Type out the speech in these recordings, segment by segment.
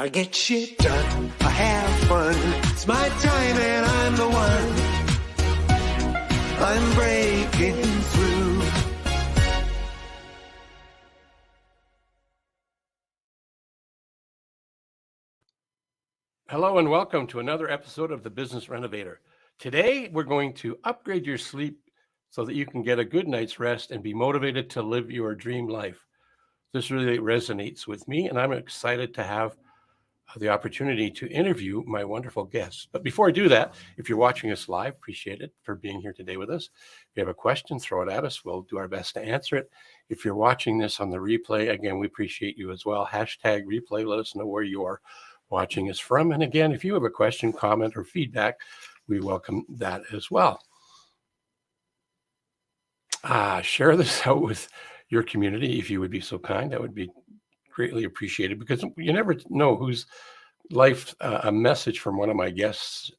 I get shit done, I have fun. It's my time and I'm the one. I'm breaking through. Hello and welcome to another episode of The Business Renovator. Today, we're going to upgrade your sleep so that you can get a good night's rest and be motivated to live your dream life. This really resonates with me, and I'm excited to have the opportunity to interview my wonderful guests. But before I do that, if you're watching us live, appreciate it for being here today with us. If you have a question, throw it at us. We'll do our best to answer it. If you're watching this on the replay, again, we appreciate you as well. Hashtag replay. Let us know where you are watching us from. And again, if you have a question, comment, or feedback, we welcome that as well. Share this out with your community if you would be so kind. That would be greatly appreciated, because you never know whose life a message from one of my guests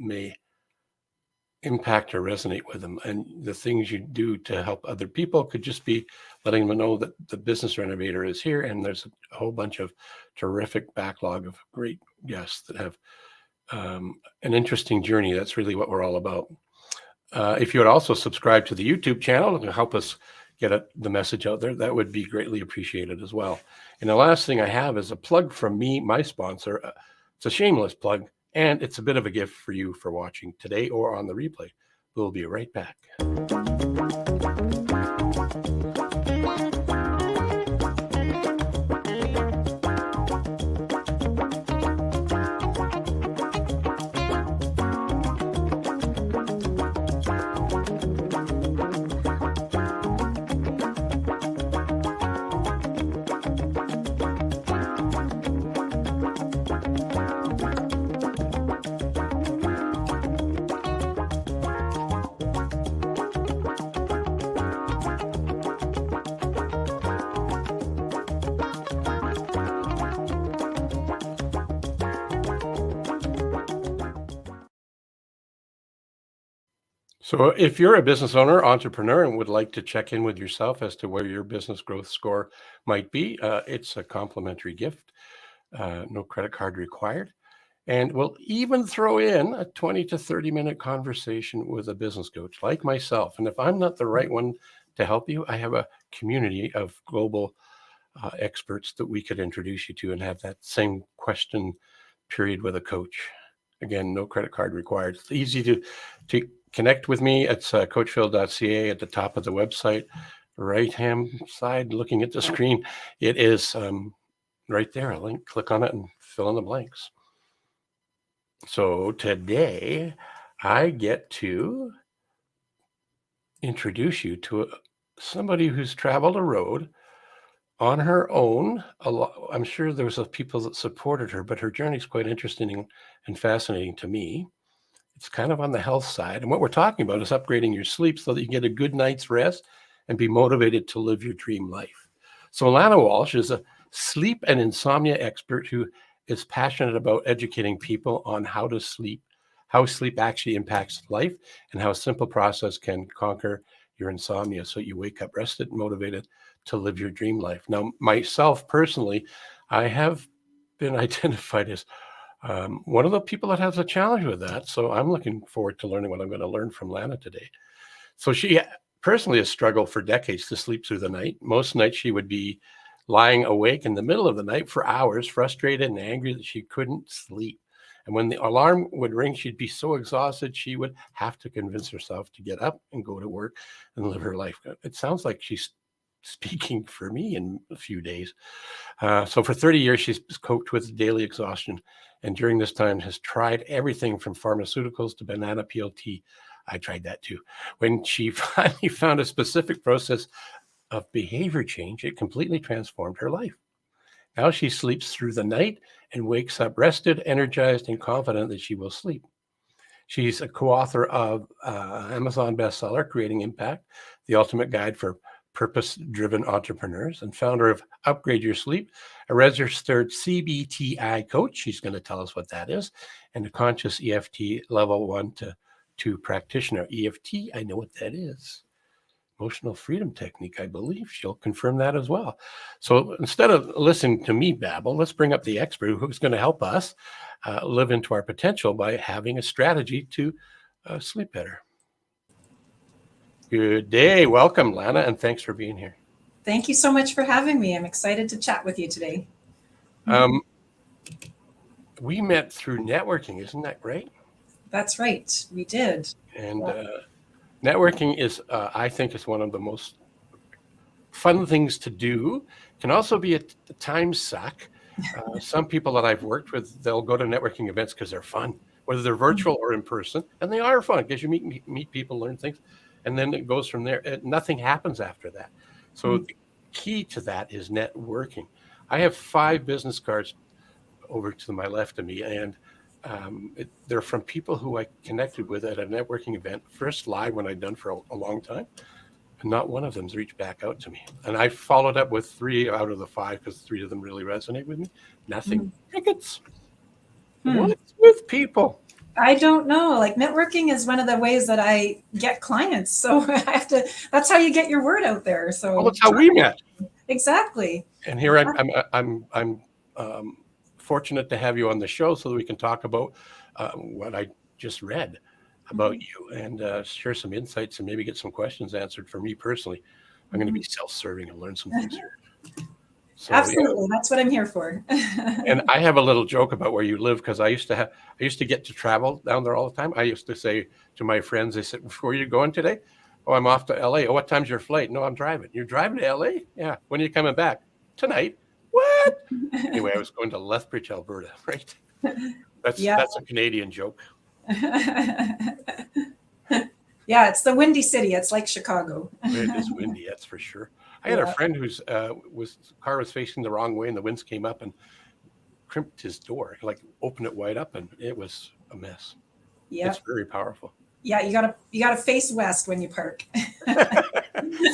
may impact or resonate with them. And the things you do to help other people could just be letting them know that the Business Renovator is here, and there's a whole bunch of terrific backlog of great guests that have an interesting journey. That's really what we're all about. If you would also subscribe to the YouTube channel to help us get the message out there, that would be greatly appreciated as well. And the last thing I have is a plug from me, my sponsor. It's a shameless plug, and it's a bit of a gift for you for watching today or on the replay. We'll be right back. So if you're a business owner, entrepreneur, and would like to check in with yourself as to where your business growth score might be, it's a complimentary gift, no credit card required. And we'll even throw in a 20 to 30-minute conversation with a business coach like myself. And if I'm not the right one to help you, I have a community of global experts that we could introduce you to and have that same question period with a coach. Again, no credit card required. It's easy to connect with me. It's coachphil.ca at the top of the website, right-hand side, looking at the screen. It is right there, a link. Click on it and fill in the blanks. So today, I get to introduce you to somebody who's traveled a road on her own. I'm sure there was people that supported her, but her journey is quite interesting and fascinating to me. It's kind of on the health side. And what we're talking about is upgrading your sleep so that you get a good night's rest and be motivated to live your dream life. So Lana Walsh is a sleep and insomnia expert who is passionate about educating people on how to sleep, how sleep actually impacts life, and how a simple process can conquer your insomnia so you wake up rested and motivated to live your dream life. Now, myself personally, I have been identified as one of the people that has a challenge with that. So I'm looking forward to learning what I'm going to learn from Lana today. So she personally has struggled for decades to sleep through the night. Most nights she would be lying awake in the middle of the night for hours, frustrated and angry that she couldn't sleep. And when the alarm would ring, she'd be so exhausted, she would have to convince herself to get up and go to work and live her life. It sounds like she's speaking for me in a few days. So for 30 years, she's coped with daily exhaustion. And during this time has tried everything from pharmaceuticals to banana peel tea. I tried that too. When she finally found a specific process of behavior change, it completely transformed her life. Now she sleeps through the night and wakes up rested, energized, and confident that she will sleep. She's a co-author of Amazon bestseller, Creating Impact, the ultimate guide for purpose-driven entrepreneurs, and founder of Upgrade Your Sleep, a registered CBTI coach. She's going to tell us what that is, and a conscious EFT level 1 to 2 practitioner. EFT, I know what that is. emotional freedom technique. I believe she'll confirm that as well. So instead of listening to me babble, let's bring up the expert who's going to help us live into our potential by having a strategy to sleep better. Good day. Welcome, Lana, and thanks for being here. Thank you so much for having me. I'm excited to chat with you today. We met through networking. Isn't that great? That's right. We did. And networking is, I think, is one of the most fun things to do. Can also be a time suck. Some people that I've worked with, they'll go to networking events because they're fun, whether they're virtual or in person, and they are fun because you meet people, learn things, and then it goes from there. Nothing happens after that. So the key to that is networking. I have 5 business cards over to my left of me, and they're from people who I connected with at a networking event, first live one I'd done for a long time, and not one of them's reached back out to me. And I followed up with 3 out of the 5 because 3 of them really resonate with me. Nothing. Crickets. What's with people? I don't know. Like, networking is one of the ways that I get clients. So I have to, that's how you get your word out there. So Well, that's how we met. Exactly. And here I'm fortunate to have you on the show so that we can talk about what I just read about you and share some insights and maybe get some questions answered for me personally. I'm going to be self-serving and learn some things here. So, absolutely. That's what I'm here for. And I have a little joke about where you live because I used to get to travel down there all the time. I used to say to my friends, they said, "Where are you going today?" "Oh, I'm off to LA." "Oh, what time's your flight?" "No, I'm driving." "You're driving to LA?" "Yeah." "When are you coming back?" "Tonight." "What?" Anyway, I was going to Lethbridge, Alberta, right? That's a Canadian joke. Yeah, it's the windy city. It's like Chicago. It is windy, that's for sure. I had a friend whose car was facing the wrong way and the winds came up and crimped his door, like opened it wide up, and it was a mess. Yeah, it's very powerful. Yeah, you gotta face west when you park.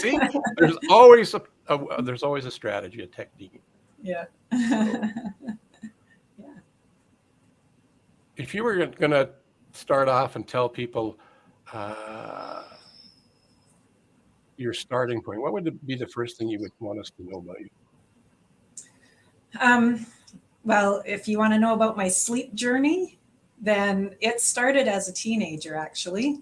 See, there's always a strategy, a technique. Yeah. So, if you were going to start off and tell people your starting point, what would be the first thing you would want us to know about you? Well, if you want to know about my sleep journey, then it started as a teenager, actually.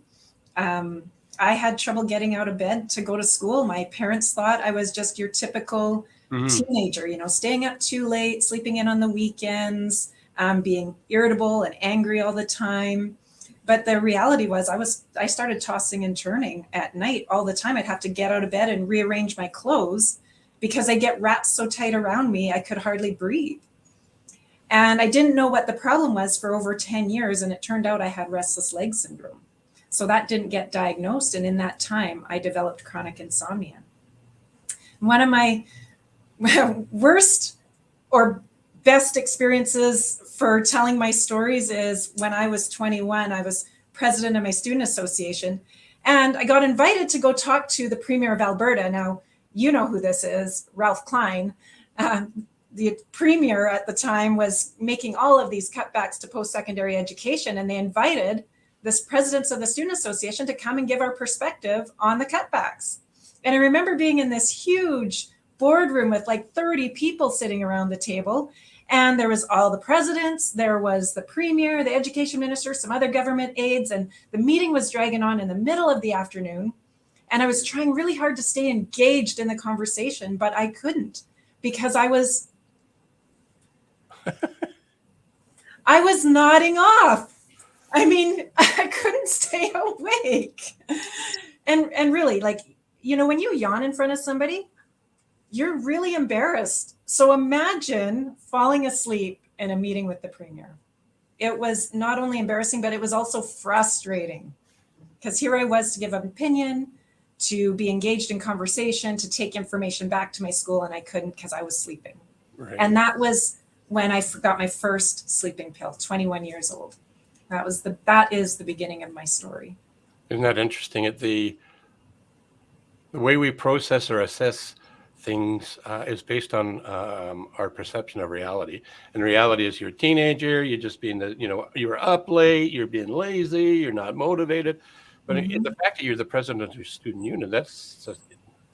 I had trouble getting out of bed to go to school. My parents thought I was just your typical teenager, staying up too late, sleeping in on the weekends, being irritable and angry all the time. But the reality was I started tossing and turning at night all the time. I'd have to get out of bed and rearrange my clothes because I get wrapped so tight around me, I could hardly breathe. And I didn't know what the problem was for over 10 years. And it turned out I had restless leg syndrome. So that didn't get diagnosed. And in that time, I developed chronic insomnia. One of my worst or best experiences for telling my stories is when I was 21, I was president of my student association, and I got invited to go talk to the Premier of Alberta. Now, you know who this is, Ralph Klein. The Premier at the time was making all of these cutbacks to post-secondary education, and they invited this presidents of the student association to come and give our perspective on the cutbacks. And I remember being in this huge boardroom with like 30 people sitting around the table. And there was all the presidents, there was the premier, the education minister, some other government aides, and the meeting was dragging on in the middle of the afternoon. And I was trying really hard to stay engaged in the conversation, but I couldn't because I was nodding off. I mean, I couldn't stay awake. And really, like, when you yawn in front of somebody, you're really embarrassed. So imagine falling asleep in a meeting with the premier. It was not only embarrassing, but it was also frustrating because here I was to give an opinion, to be engaged in conversation, to take information back to my school, and I couldn't because I was sleeping. Right. And that was when I got my first sleeping pill, 21 years old. That is the beginning of my story. Isn't that interesting? The way we process or assess things is based on our perception of reality. And reality is you're a teenager, you're just being you're up late, you're being lazy, you're not motivated. But in the fact that you're the president of your student union, that's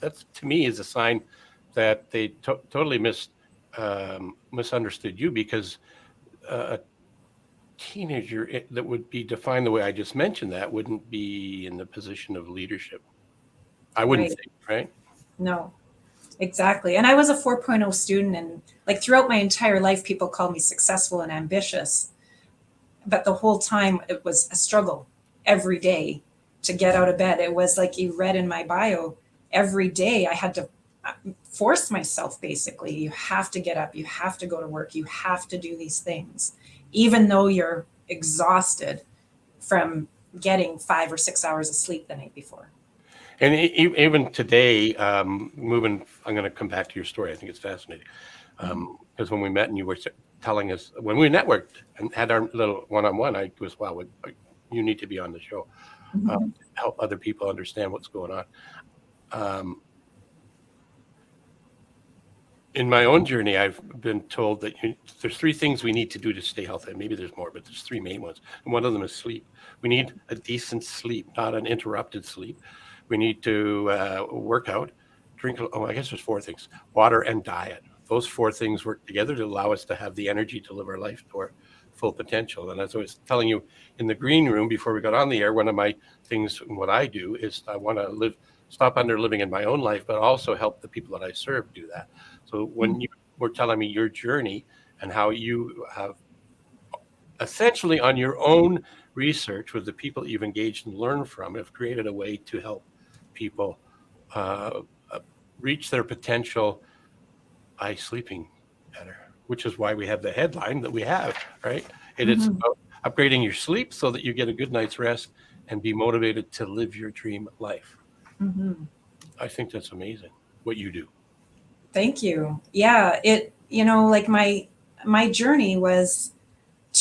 that's to me is a sign that they totally misunderstood you, because a teenager that would be defined the way I just mentioned that wouldn't be in the position of leadership. I wouldn't Right. think, right? No, exactly. And I was a 4.0 student, and like throughout my entire life, people called me successful and ambitious. But the whole time it was a struggle every day to get out of bed. It was like you read in my bio, every day I had to force myself basically. You have to get up, you have to go to work, you have to do these things, even though you're exhausted from getting 5 or 6 hours of sleep the night before. And even today, moving, I'm going to come back to your story. I think it's fascinating. Because when we met and you were telling us, when we networked and had our little one-on-one, I was, wow, you need to be on the show, help other people understand what's going on. In my own journey, I've been told that there's 3 things we need to do to stay healthy. Maybe there's more, but there's 3 main ones. And one of them is sleep. We need a decent sleep, not an interrupted sleep. We need to work out, drink, I guess there's 4 things: water and diet. Those 4 things work together to allow us to have the energy to live our life to our full potential. And as I was telling you in the green room before we got on the air, one of my things, what I do is I want to stop under living in my own life, but also help the people that I serve do that. So when you were telling me your journey and how you have essentially on your own research with the people that you've engaged and learned from, have created a way to help people reach their potential by sleeping better, which is why we have the headline that we have, right? It's about upgrading your sleep so that you get a good night's rest and be motivated to live your dream life. I think that's amazing what you do. Thank you. Yeah, like my journey was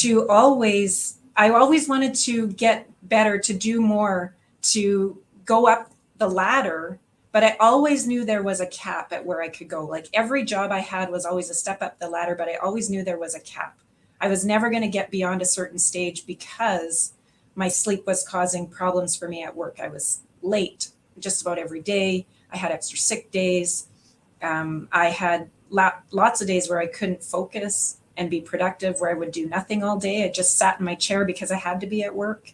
I always wanted to get better, to do more, to go up the ladder, but I always knew there was a cap at where I could go. Like every job I had was always a step up the ladder, but I always knew there was a cap. I was never going to get beyond a certain stage because my sleep was causing problems for me at work. I was late just about every day. I had extra sick days. I had lots of days where I couldn't focus and be productive, where I would do nothing all day. I just sat in my chair because I had to be at work.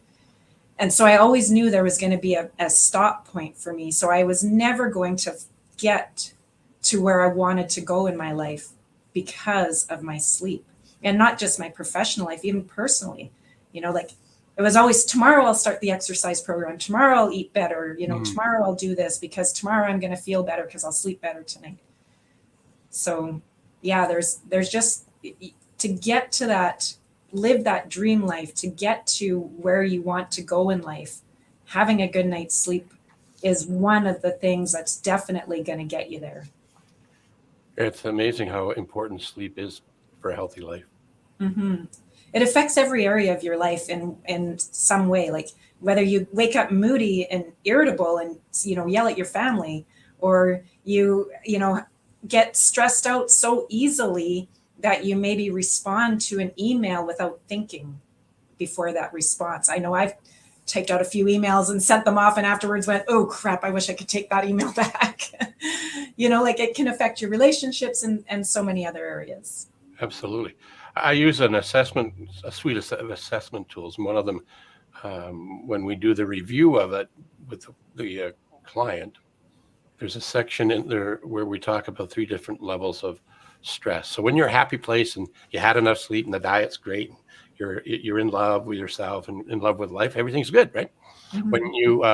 And so I always knew there was going to be a stop point for me. So I was never going to get to where I wanted to go in my life because of my sleep. And not just my professional life, even personally. Like it was always, tomorrow I'll start the exercise program. Tomorrow I'll eat better. Tomorrow I'll do this because tomorrow I'm going to feel better because I'll sleep better tonight. So yeah, there's just, to get to that, live that dream life, to get to where you want to go in life, having a good night's sleep is one of the things that's definitely going to get you there. It's amazing how important sleep is for a healthy life. It affects every area of your life in some way, like whether you wake up moody and irritable and yell at your family, or you get stressed out so easily that you maybe respond to an email without thinking before that response. I know I've typed out a few emails and sent them off and afterwards went, oh crap, I wish I could take that email back. Like it can affect your relationships and so many other areas. Absolutely. I use a suite of assessment tools. And one of them, when we do the review of it with the client, there's a section in there where we talk about 3 different levels of stress. So when you're a happy place and you had enough sleep and the diet's great, you're in love with yourself and in love with life, everything's good, right? When you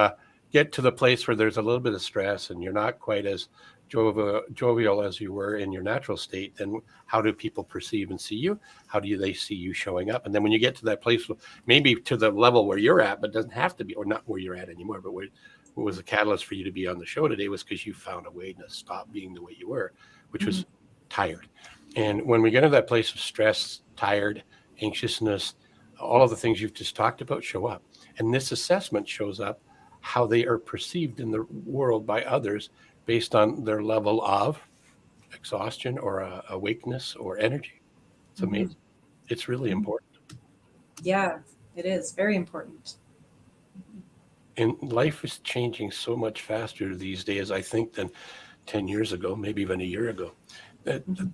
get to the place where there's a little bit of stress and you're not quite as jovial as you were in your natural state, then how do people perceive and see you? How do they see you showing up? And then when you get to that place, maybe to the level where you're at, but doesn't have to be, or not where you're at anymore, but what was the catalyst for you to be on the show today was because you found a way to stop being the way you were, which was tired. And when we get to that place of stress, tired, anxiousness, all of the things you've just talked about show up. And this assessment shows up how they are perceived in the world by others based on their level of exhaustion or awakeness or energy. It's amazing. It's really important. Yeah, it is very important. And life is changing so much faster these days, I think, than 10 years ago, maybe even a year ago. That, Mhm.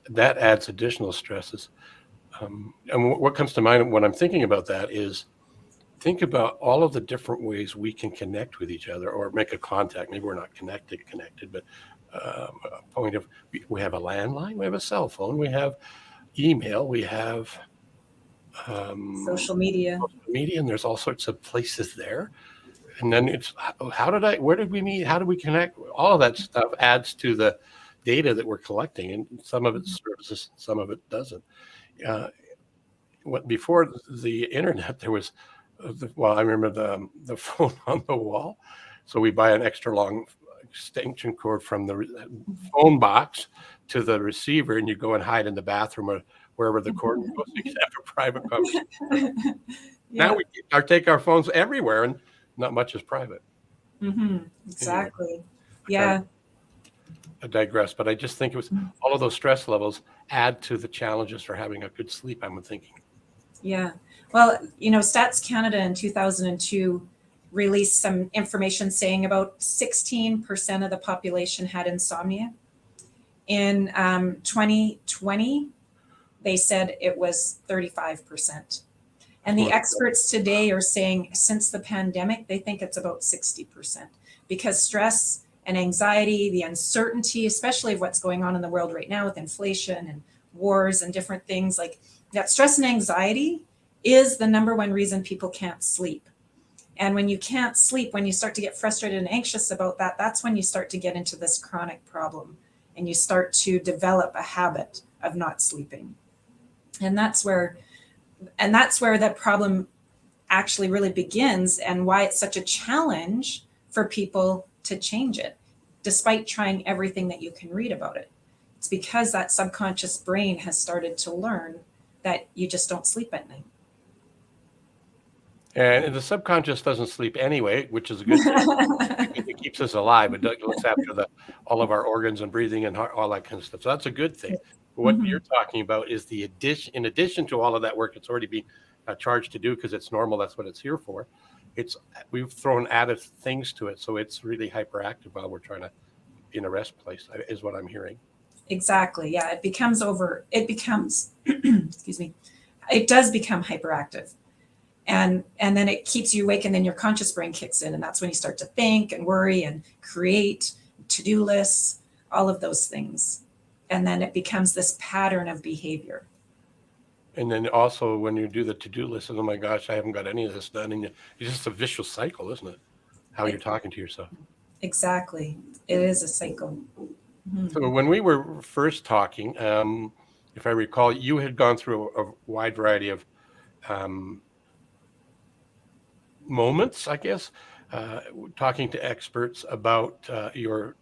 that adds additional stresses. And what comes to mind when I'm thinking about that is think about all of the different ways we can connect with each other or make a contact. Maybe we're not connected, but a point of we have a landline, we have a cell phone, we have email, we have Social media. social media, and there's all sorts of places there. And then it's where did we meet? How did we connect? All of that stuff adds to the data that we're collecting, and some of it serves us, some of it doesn't. Uh, Before the internet, there was, well, I remember the phone on the wall. So we buy an extra long extension cord from the phone box to the receiver, and you go and hide in the bathroom or wherever the cord goes. You can have a private conversation. Now Yeah. we take our phones everywhere, and not much is private. Anyway, Exactly. I kind Yeah. of digress, but I just think it was all of those stress levels add to the challenges for having a good sleep, I'm thinking. Yeah. Well, Stats Canada in 2002 released some information saying about 16% of the population had insomnia. In 2020, they said it was 35%. And the experts today are saying since the pandemic, they think it's about 60% because stress and anxiety, the uncertainty, especially of what's going on in the world right now with inflation and wars and different things, like that stress and anxiety is the number one reason people can't sleep. And when you can't sleep, when you start to get frustrated and anxious about that, that's when you start to get into this chronic problem and you start to develop a habit of not sleeping. And that's where that problem actually really begins and why it's such a challenge for people to change it, despite trying everything that you can read about it. It's because that subconscious brain has started to learn that you just don't sleep at night. And the subconscious doesn't sleep anyway, which is a good thing. It keeps us alive. It looks after all of our organs and breathing and heart, all that kind of stuff. So that's a good thing. But what you're talking about is in addition to all of that work, it's already been charged to do because it's normal. That's what it's here for. We've thrown added things to it, so it's really hyperactive while we're trying to be in a rest place. Is what I'm hearing. Exactly. Yeah, it becomes excuse me, it does become hyperactive. And then it keeps you awake, and then your conscious brain kicks in, and that's when you start to think and worry and create to-do lists, all of those things. And then it becomes this pattern of behavior. And then also when you do the to-do list, oh my gosh, I haven't got any of this done. And it's just a vicious cycle, isn't it? How you're talking to yourself. Exactly. It is a cycle. So when we were first talking, if I recall, you had gone through a wide variety of moments, I guess, talking to experts about your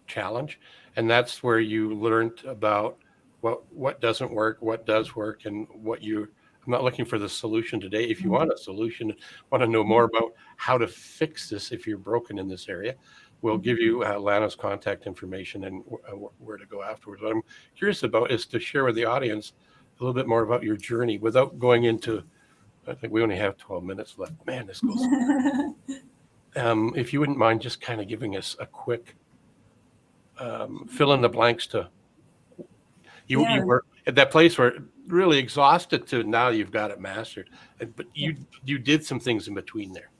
challenge. And that's where you learned about what doesn't work, what does work, and I'm not looking for the solution today. If you want a solution, want to know more about how to fix this if you're broken in this area, we'll give you Lana's contact information and where to go afterwards. What I'm curious about is to share with the audience a little bit more about your journey without going into, I think we only have 12 minutes left. Man, this goes. If you wouldn't mind just kind of giving us a quick fill in the blanks to you were at that place where really exhausted to now you've got it mastered, but you did some things in between there.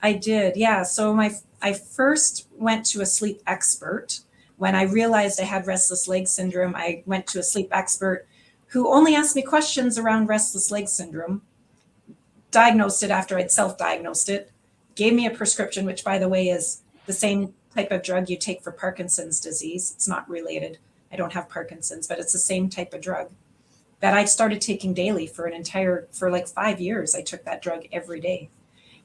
I did, yeah. So I first went to a sleep expert when I realized I had restless leg syndrome. I went to a sleep expert who only asked me questions around restless leg syndrome, diagnosed it after I'd self-diagnosed it, gave me a prescription, which by the way is the same type of drug you take for Parkinson's disease. It's not related. I don't have Parkinson's, but it's the same type of drug that I started taking daily for like 5 years. I took that drug every day.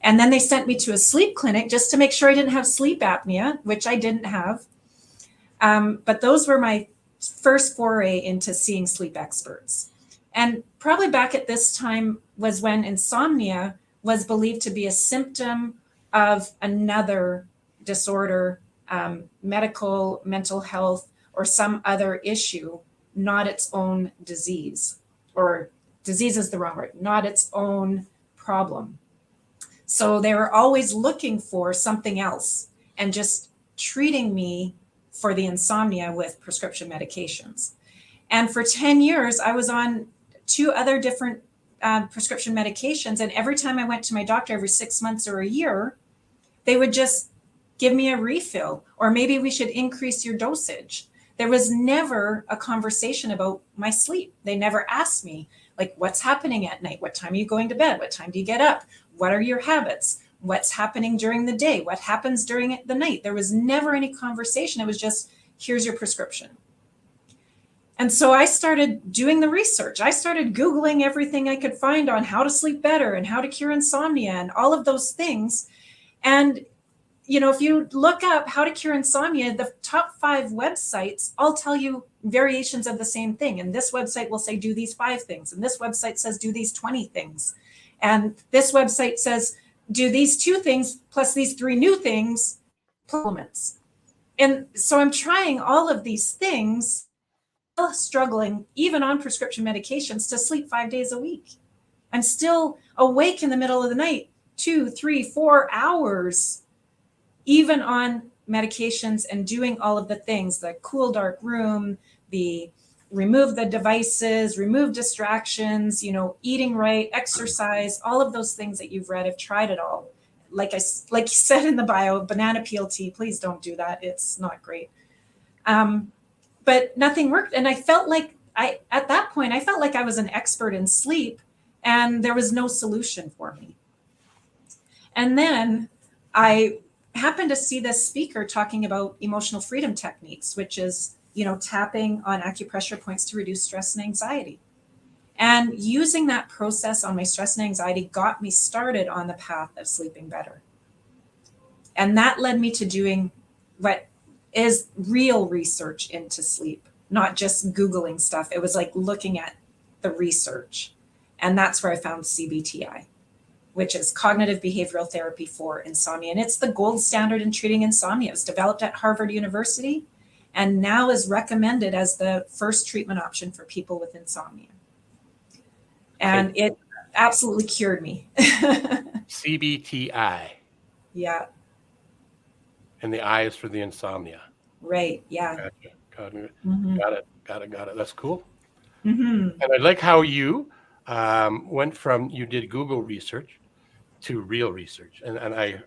And then they sent me to a sleep clinic just to make sure I didn't have sleep apnea, which I didn't have. But those were my first foray into seeing sleep experts. And probably back at this time was when insomnia was believed to be a symptom of another disorder, medical, mental health, or some other issue, not its own disease, or disease is the wrong word, not its own problem. So they were always looking for something else and just treating me for the insomnia with prescription medications. And for 10 years, I was on 2 other different prescription medications. And every time I went to my doctor every 6 months or a year, they would just give me a refill, or maybe we should increase your dosage. There was never a conversation about my sleep. They never asked me, like, what's happening at night? What time are you going to bed? What time do you get up? What are your habits? What's happening during the day? What happens during the night? There was never any conversation. It was just, here's your prescription. And so I started doing the research. I started Googling everything I could find on how to sleep better and how to cure insomnia and all of those things. And if you look up how to cure insomnia, the top 5 websites all tell you variations of the same thing. And this website will say, do these 5 things. And this website says, do these 20 things. And this website says, do these 2 things plus these 3 new things, supplements. And so I'm trying all of these things, struggling, even on prescription medications, to sleep 5 days a week. I'm still awake in the middle of the night, 2, 3, 4 hours, even on medications, and doing all of the things, the cool, dark room, the remove the devices, remove distractions, eating right, exercise, all of those things that you've read. I've tried it all. Like you said in the bio, banana peel tea, please don't do that. It's not great. But nothing worked. And I felt like at that point, I felt like I was an expert in sleep and there was no solution for me. And then I happened to see this speaker talking about emotional freedom techniques, which is, tapping on acupressure points to reduce stress and anxiety. And using that process on my stress and anxiety got me started on the path of sleeping better. And that led me to doing what is real research into sleep, not just Googling stuff. It was like looking at the research. And that's where I found CBTI, which is cognitive behavioral therapy for insomnia. And it's the gold standard in treating insomnia. It was developed at Harvard University and now is recommended as the first treatment option for people with insomnia. And it absolutely cured me. CBTI. Yeah. And the I is for the insomnia. Right. Yeah. Gotcha. Mm-hmm. Got it. That's cool. Mm-hmm. And I like how you went from, you did Google research to real research. And I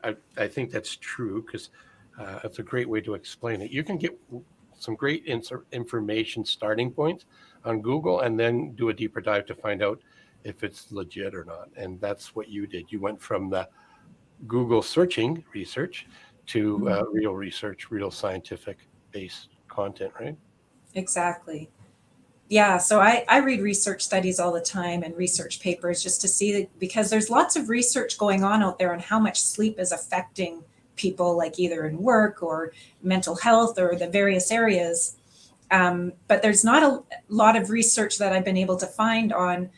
think that's true, because that's a great way to explain it. You can get some great information starting points on Google and then do a deeper dive to find out if it's legit or not. And that's what you did. You went from the Google searching research to real research, real scientific based content, right? Exactly. Yeah. So I read research studies all the time and research papers just to see that, because there's lots of research going on out there on how much sleep is affecting people, like either in work or mental health or the various areas. But there's not a lot of research that I've been able to find on,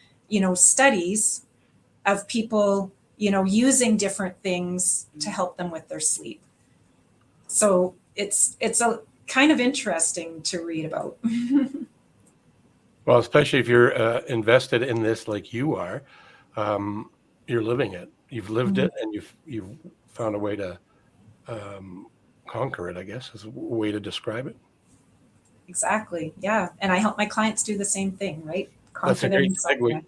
studies of people, using different things to help them with their sleep. So it's a kind of interesting to read about. Well, especially if you're invested in this like you are, you're living it. You've lived it, and you've found a way to conquer it, I guess, is a way to describe it. Exactly. Yeah. And I help my clients do the same thing, right? That's a great segue.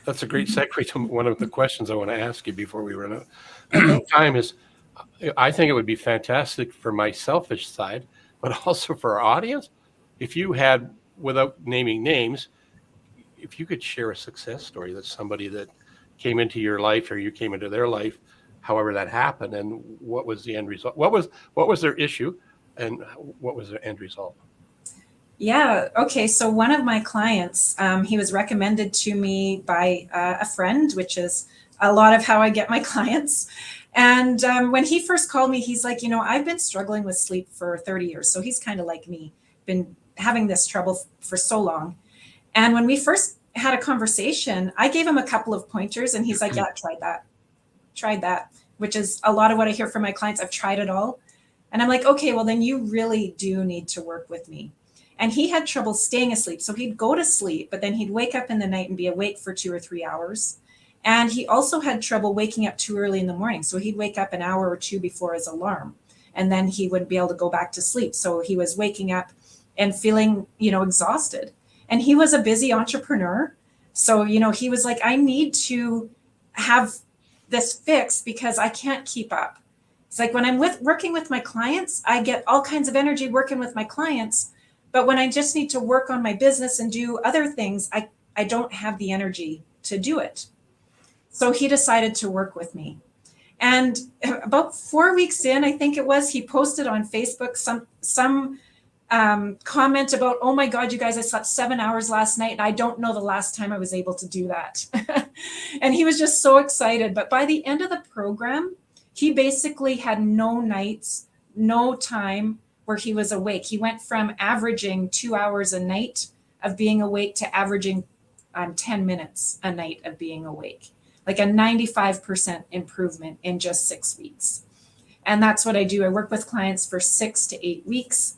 That's a great segue to one of the questions I want to ask you before we run out. Time is, I think it would be fantastic for my selfish side, but also for our audience, if you had, without naming names, if you could share a success story that somebody that came into your life or you came into their life, however that happened, and what was the end result? What was their issue, and what was their end result? Yeah. Okay. So one of my clients, he was recommended to me by a friend, which is a lot of how I get my clients. And when he first called me, he's like, I've been struggling with sleep for 30 years. So he's kind of like me, been having this trouble for so long. And when we first had a conversation, I gave him a couple of pointers and he's like, yeah, tried that, which is a lot of what I hear from my clients. I've tried it all. And I'm like, okay, well, then you really do need to work with me. And he had trouble staying asleep. So he'd go to sleep, but then he'd wake up in the night and be awake for 2 or 3 hours. And he also had trouble waking up too early in the morning. So he'd wake up an hour or two before his alarm, and then he wouldn't be able to go back to sleep. So he was waking up and feeling, exhausted. And he was a busy entrepreneur. So, he was like, I need to have this fixed because I can't keep up. It's like when I'm working with my clients, I get all kinds of energy working with my clients. But when I just need to work on my business and do other things, I don't have the energy to do it. So he decided to work with me. And about 4 weeks in, I think it was, he posted on Facebook some comment about, oh my God, you guys, I slept 7 hours last night and I don't know the last time I was able to do that. And he was just so excited. But by the end of the program, he basically had no nights, no time where he was awake. He went from averaging 2 hours a night of being awake to averaging 10 minutes a night of being awake. Like a 95% improvement in just 6 weeks. And that's what I do. I work with clients for 6 to 8 weeks.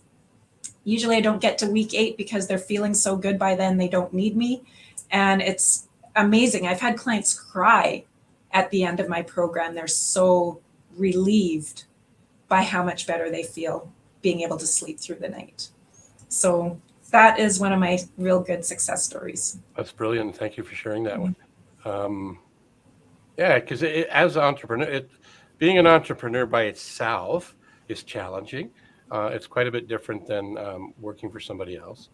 Usually I don't get to week 8 because they're feeling so good by then they don't need me. And it's amazing. I've had clients cry at the end of my program. They're so relieved by how much better they feel being able to sleep through the night. So that is one of my real good success stories. That's brilliant. Thank you for sharing that one. Yeah, because as an entrepreneur, being an entrepreneur by itself is challenging. It's quite a bit different than working for somebody else.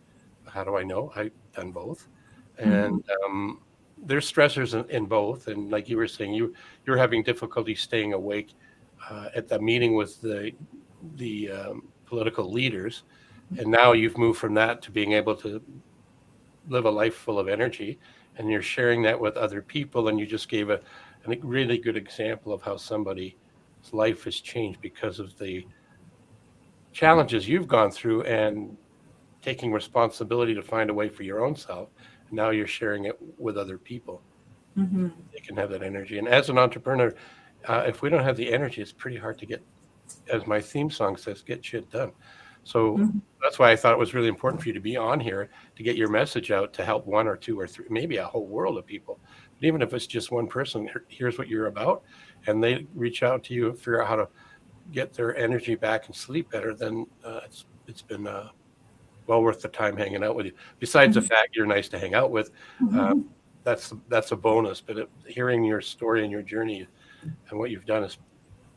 How do I know? I've done both. And there's stressors in both. And like you were saying, you're having difficulty staying awake at the meeting with the political leaders. And now you've moved from that to being able to live a life full of energy. And you're sharing that with other people. And you just gave a really good example of how somebody's life has changed because of the challenges you've gone through and taking responsibility to find a way for your own self. Now you're sharing it with other people. They can have that energy. And as an entrepreneur, if we don't have the energy, it's pretty hard to get, as my theme song says, get shit done. So that's why I thought it was really important for you to be on here to get your message out to help 1 or 2 or 3, maybe a whole world of people. But even if it's just one person, here's what you're about, and they reach out to you and figure out how to get their energy back and sleep better, then it's been well worth the time hanging out with you. Besides the fact you're nice to hang out with, that's a bonus. But hearing your story and your journey and what you've done is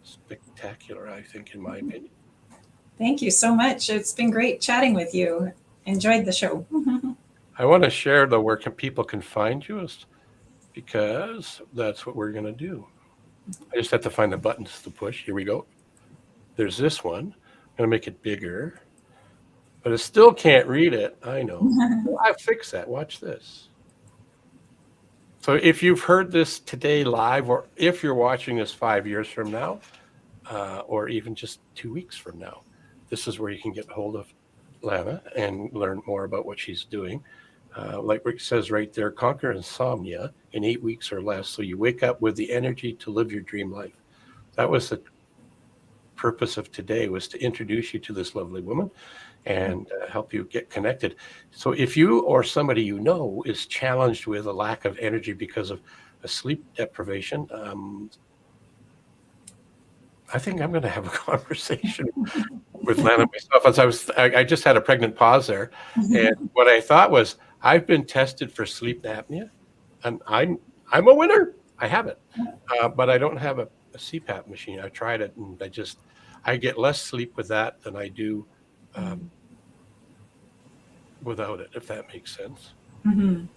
spectacular, I think, in my opinion. Thank you so much. It's been great chatting with you. Enjoyed the show. I want to share, though, where people can find you, because that's what we're going to do. I just have to find the buttons to push. Here we go. There's this one. I'm going to make it bigger, but it still can't read it. I know. I fixed that. Watch this. So if you've heard this today live, or if you're watching this 5 years from now, or even just 2 weeks from now, this is where you can get a hold of Lana and learn more about what she's doing. Like Rick says right there, conquer insomnia in 8 weeks or less, so you wake up with the energy to live your dream life. That was the purpose of today, was to introduce you to this lovely woman and help you get connected. So if you or somebody you know is challenged with a lack of energy because of a sleep deprivation, I think I'm going to have a conversation with Lana myself. As I just had a pregnant pause there, and what I thought was, I've been tested for sleep apnea, and I'm a winner. I have it, but I don't have a CPAP machine. I tried it, and I get less sleep with that than I do without it, if that makes sense. I'm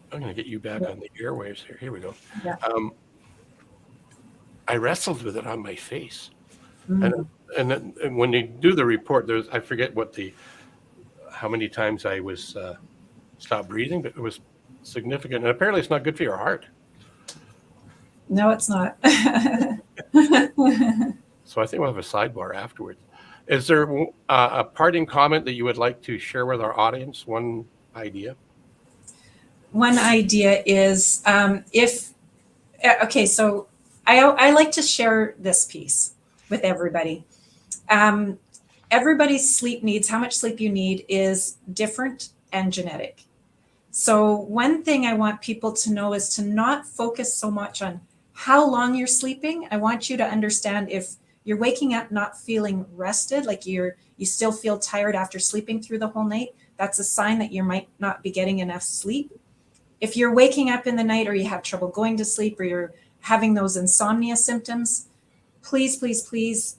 going to get you back on the airwaves here. Here we go. Yeah. I wrestled with it on my face. And when you do the report, I forget how many times I was stopped breathing, but it was significant. And apparently it's not good for your heart. No, it's not. So I think we'll have a sidebar afterwards. Is there a parting comment that you would like to share with our audience? One idea? One idea is so I like to share this piece with everybody. Everybody's sleep needs, how much sleep you need, is different and genetic. So one thing I want people to know is to not focus so much on how long you're sleeping. I want you to understand if you're waking up not feeling rested, like you still feel tired after sleeping through the whole night, that's a sign that you might not be getting enough sleep. If you're waking up in the night or you have trouble going to sleep or you're having those insomnia symptoms, please, please, please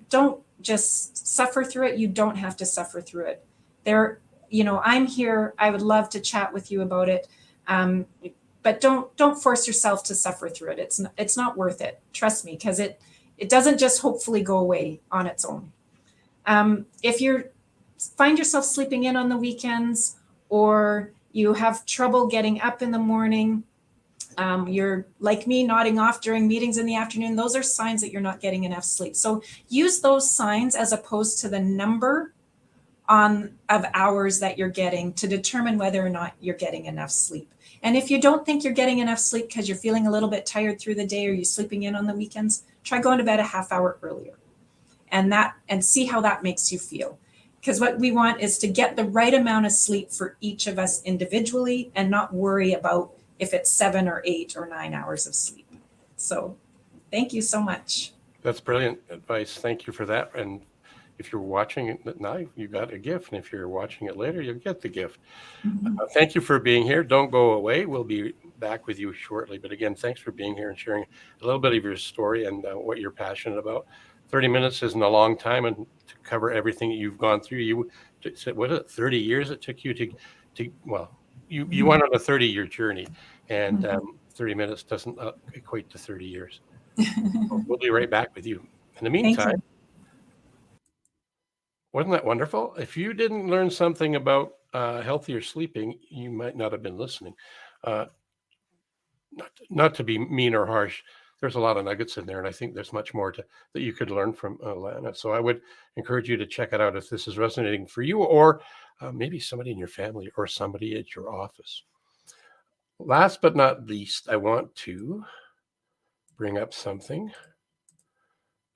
don't just suffer through it. You don't have to suffer through it. I'm here. I would love to chat with you about it. But don't force yourself to suffer through it. It's not worth it. Trust me, because it doesn't just hopefully go away on its own. If you find yourself sleeping in on the weekends, or you have trouble getting up in the morning, you're like me, nodding off during meetings in the afternoon, those are signs that you're not getting enough sleep. So use those signs as opposed to the number of hours that you're getting to determine whether or not you're getting enough sleep. And if you don't think you're getting enough sleep because you're feeling a little bit tired through the day or you're sleeping in on the weekends, try going to bed a half hour earlier and see how that makes you feel. Because what we want is to get the right amount of sleep for each of us individually and not worry about if it's 7 or 8 or 9 hours of sleep. So thank you so much. That's brilliant advice. Thank you for that. And if you're watching it now, you got a gift. And if you're watching it later, you'll get the gift. Mm-hmm. Thank you for being here. Don't go away. We'll be back with you shortly. But again, thanks for being here and sharing a little bit of your story and what you're passionate about. 30 minutes isn't a long time, and to cover everything that you've gone through, you said, what is it, 30 years it took you to you went on a 30-year journey, and 30 minutes doesn't equate to 30 years. We'll be right back with you. In the meantime, wasn't that wonderful? If you didn't learn something about healthier sleeping, you might not have been listening. Not to be mean or harsh, there's a lot of nuggets in there, and I think there's much more that you could learn from Lana. So I would encourage you to check it out if this is resonating for you, or maybe somebody in your family or somebody at your office. Last but not least, I want to bring up something,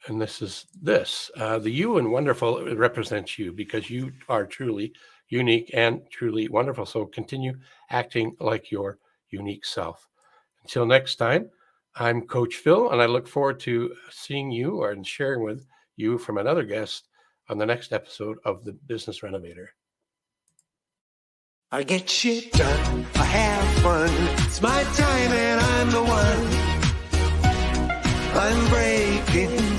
and this is the you and wonderful represents you, because you are truly unique and truly wonderful. So continue acting like your unique self. Until next time, I'm Coach Phil, and I look forward to seeing you and sharing with you from another guest on the next episode of The Business Renovator. I get shit done, I have fun, it's my time and I'm the one. I'm breaking